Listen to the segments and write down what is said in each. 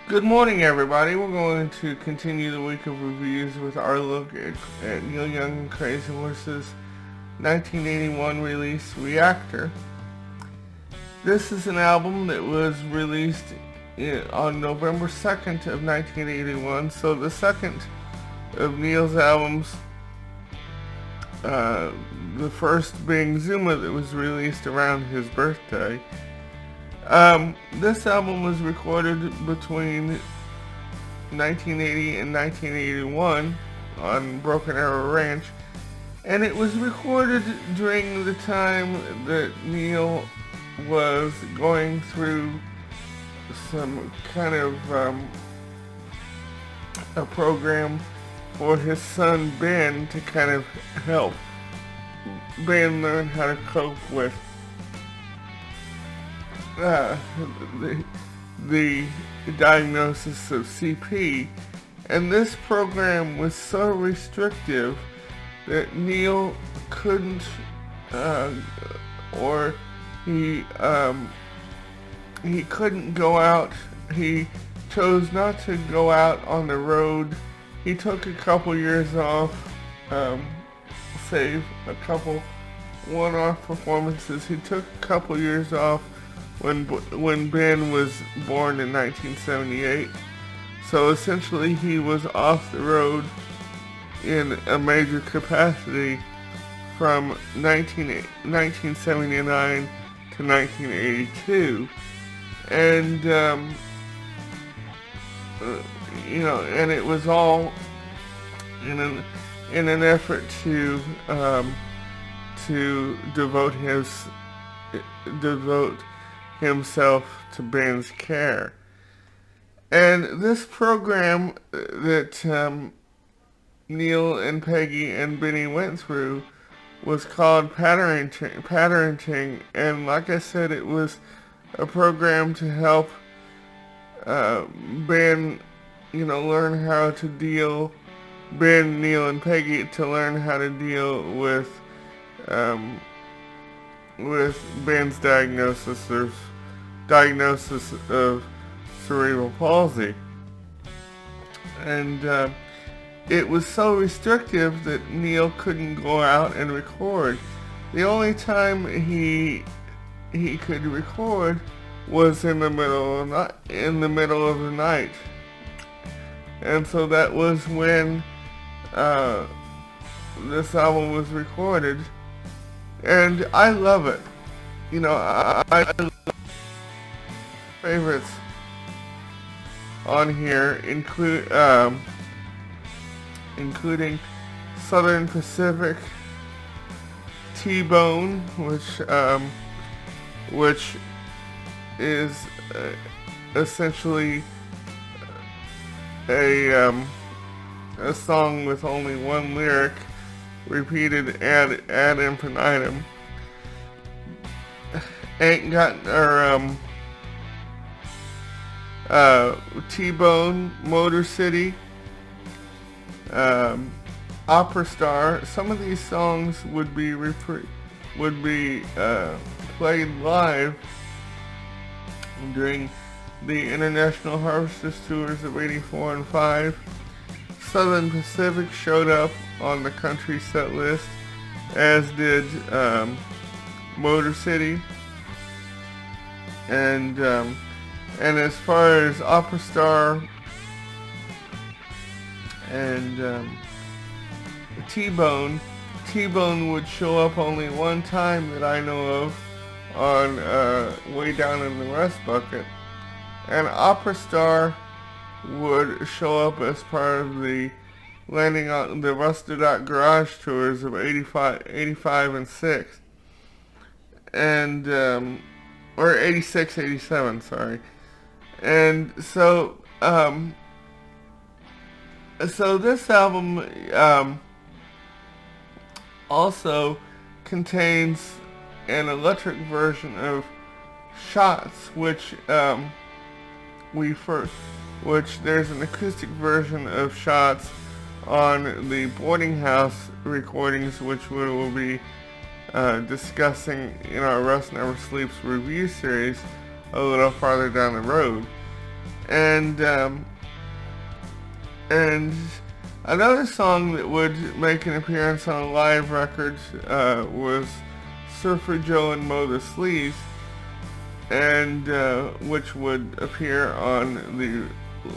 Good morning, everybody. We're going to continue the week of reviews with our look at Neil Young and Crazy Horse's 1981 release, Reactor. This is an album that was released on November 2nd of 1981, so the second of Neil's albums, the first being Zuma that was released around his birthday. This album was recorded between 1980 and 1981 on Broken Arrow Ranch, and it was recorded during the time that Neil was going through some kind of a program for his son Ben to kind of help Ben learn how to cope with the diagnosis of CP, and this program was so restrictive that Neil couldn't, or he couldn't go out. He chose not to go out on the road. He took a couple years off, save a couple one-off performances. He took a couple years off when Ben was born in 1978. So essentially he was off the road in a major capacity from 1979 to 1982. And, and it was all in an effort to devote himself to Ben's care. And this program that Neil and Peggy and Benny went through was called parenting, and like I said, it was a program to help Ben, learn how to deal, Ben, Neil, and Peggy to learn how to deal with Ben's diagnosis of cerebral palsy. And it was so restrictive that Neil couldn't go out and record. The only time he could record was in the middle of the night. And so that was when this album was recorded. And I love it. I love favorites on here including Southern Pacific, T-Bone, which is essentially a song with only one lyric repeated ad infinitum. Ain't got T-Bone, Motor City, Opera Star. Some of these songs would be played live during the International Harvesters tours of '84 and '85. Southern Pacific showed up on the country set list, as did Motor City. And as far as Opera Star and T-Bone would show up only one time that I know of on Way Down in the Rust Bucket. And Opera Star would show up as part of the landing on the Rusted Out Garage tours of 85 and 6. And, or 86, 87, sorry. And so this album also contains an electric version of Shots, which there's an acoustic version of Shots on the Boarding House recordings, which we will be discussing in our Rust Never Sleeps review series a little farther down the road. And and another song that would make an appearance on a live record was Surfer Joe and Mow the Sleeves, and which would appear on the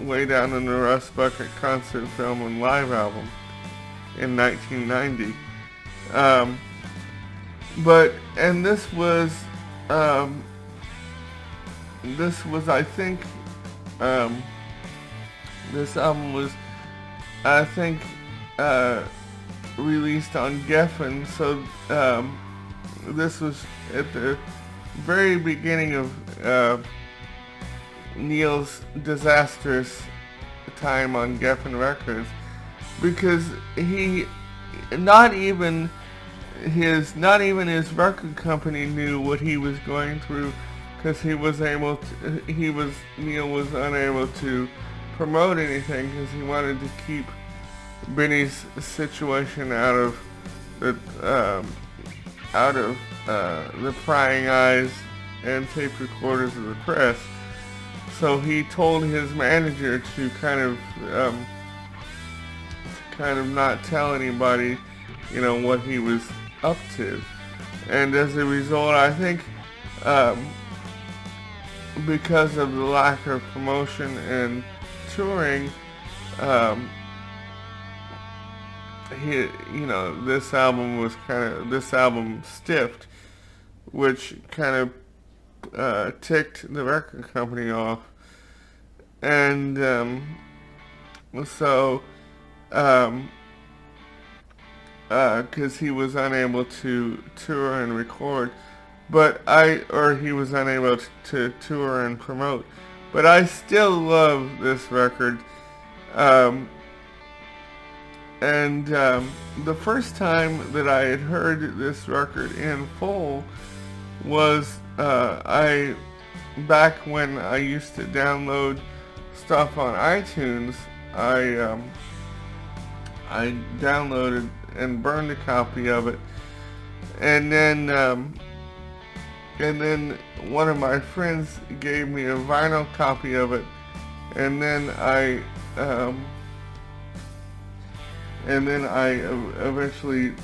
Way Down in the Rust Bucket concert film and live album in 1990. And this was I think this album was, I think, released on Geffen, so this was at the very beginning of Neil's disastrous time on Geffen Records, because not even his record company knew what he was going through, because Neil was unable to promote anything because he wanted to keep Benny's situation out of the prying eyes and tape recorders of the press. So he told his manager to kind of not tell anybody, what he was up to. And as a result, I think because of the lack of promotion and touring, this album stiffed, which kind of ticked the record company off. And because he was unable to tour and record, he was unable to tour and promote. But I still love this record. The first time that I had heard this record in full was back when I used to download stuff on iTunes. I downloaded and burned a copy of it, and then one of my friends gave me a vinyl copy of it, and then I eventually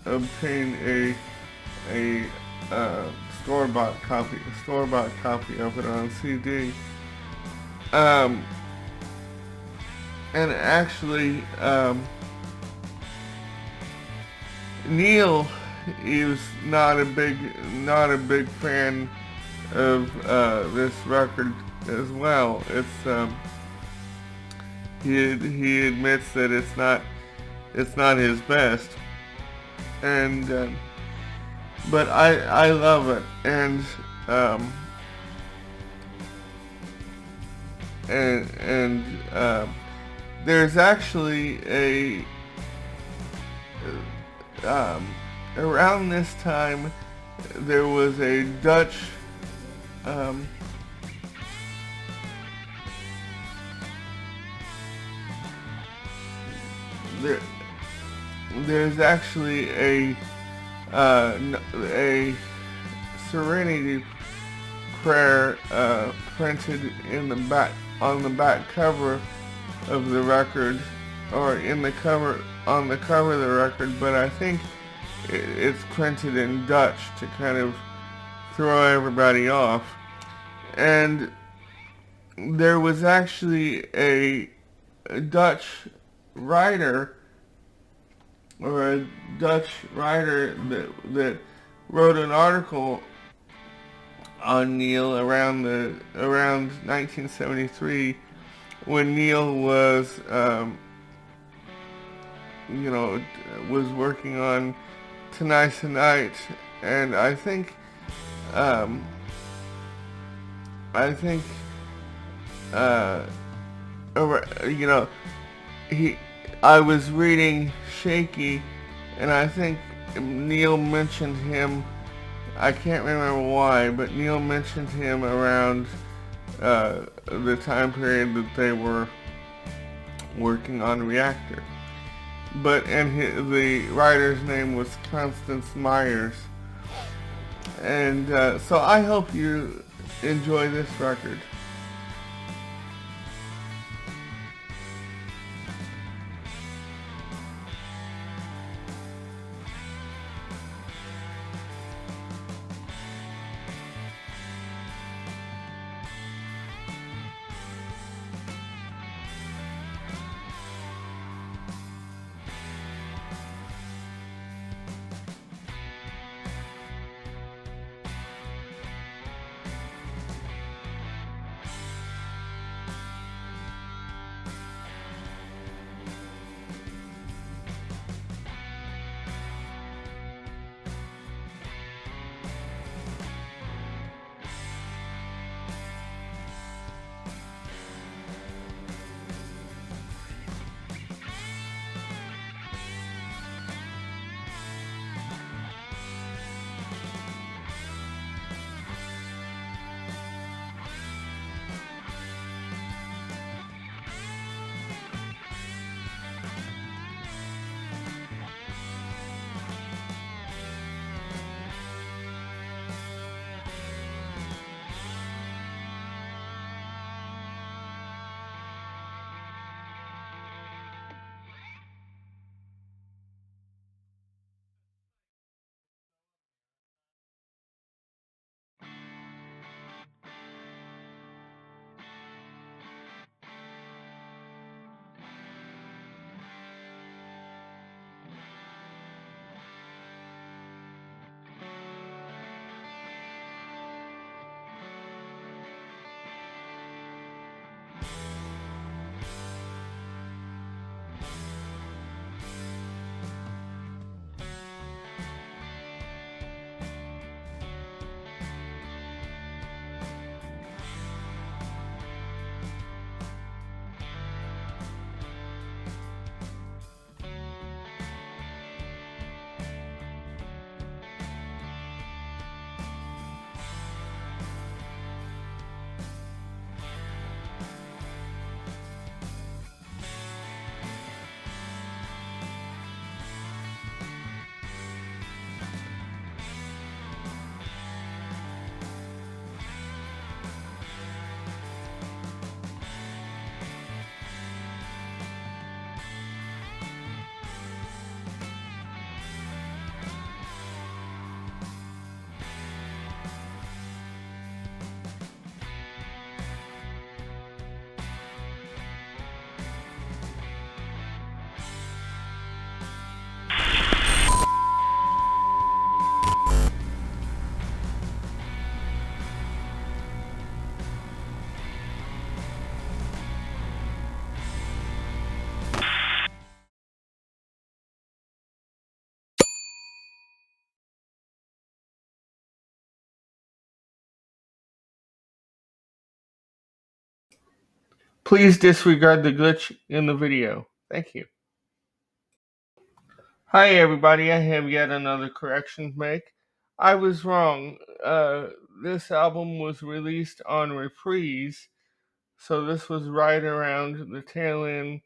obtained a store-bought copy of it on CD. And actually, Neil is not a big fan of this record as well. It's he admits that it's not his best, and but I love it, and there's actually around this time there was a Dutch there's actually a Serenity Prayer printed on the back cover of the record, or on the cover of the record, but I think it's printed in Dutch to kind of throw everybody off. And there was actually a Dutch writer, that wrote an article on Neil around 1973, when Neil was was working on Tonight's the Night, and I was reading Shaky, and I think Neil mentioned him. I can't remember why, but Neil mentioned him around the time period that they were working on Reactor. The writer's name was Constance Myers. And so I hope you enjoy this record. Please disregard the glitch in the video. Thank you. Hi everybody, I have yet another correction to make. I was wrong. This album was released on Reprise, so this was right around the tail end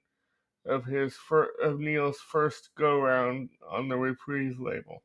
of Neil's first go round on the Reprise label.